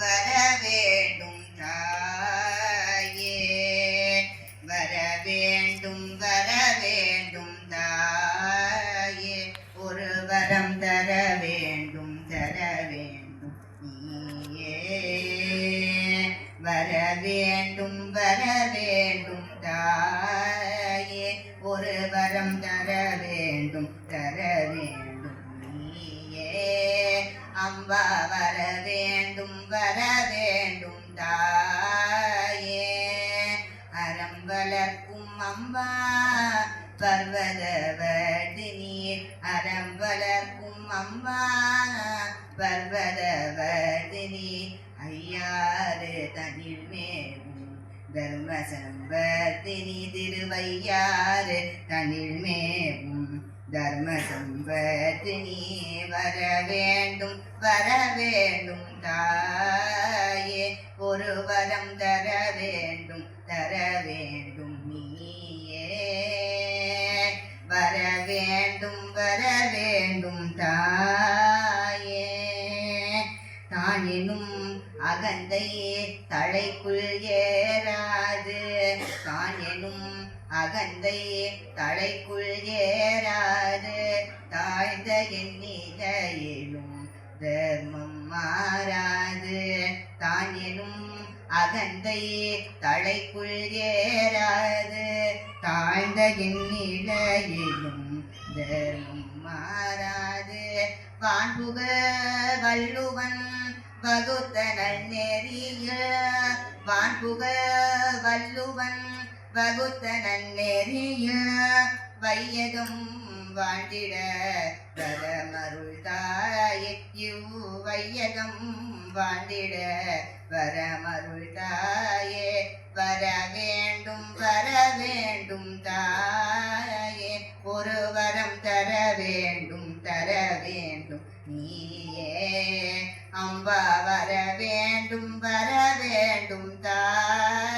வர வேண்டும் தாயே, வர வேண்டும் தாயே, ஒரு வரம் தர வேண்டும் நீயே, வர வேண்டும் தாயே, ஒரு வரம் தர வேண்டும் நீயே, அம்பா வர வேண்டும் தாயே, அறம் வளர்க்கும் அம்பா பர்வதவர்தினி, அறம் வளர்க்கும் அம்பா பர்வதவர்தினி, ஐயாறு தனில் மேவும் தர்ம சம்பர்தினி, திருவையாறு தனில் மேவும் தர்ம சம்பர்தினி, வர வேண்டும் தாயே, ஒரு வரம் தர வேண்டும் நீயே, வர வேண்டும் தாயே, தானினும் அகந்தையே தலைக்குள் ஏறாது, தானினும் அகந்தையே தலைக்குள் ஏறாது, தாழ்ந்த எண்ணிலையிலும் தர்மம் மாறாது, தானினும் அகந்தையே தலைக்குள் ஏறாது, தாழ்ந்த எண்ணிலையிலும் தர்மம் மாறாது, வான்புக வள்ளுவன் வகுத்த நன்னெறிய, வான்புக வள்ளுவன் வகுத்த நன்னெறிய, வையகம் வாழ்ந்திட வரமருள் தாயே, இவ்வையகம் வாழ்ந்திட வரமருள் தாயே, வர வேண்டும் தாயே, ஒரு வரம் தர வேண்டும் நீயே, அம்பா வர வேண்டும் தாயே.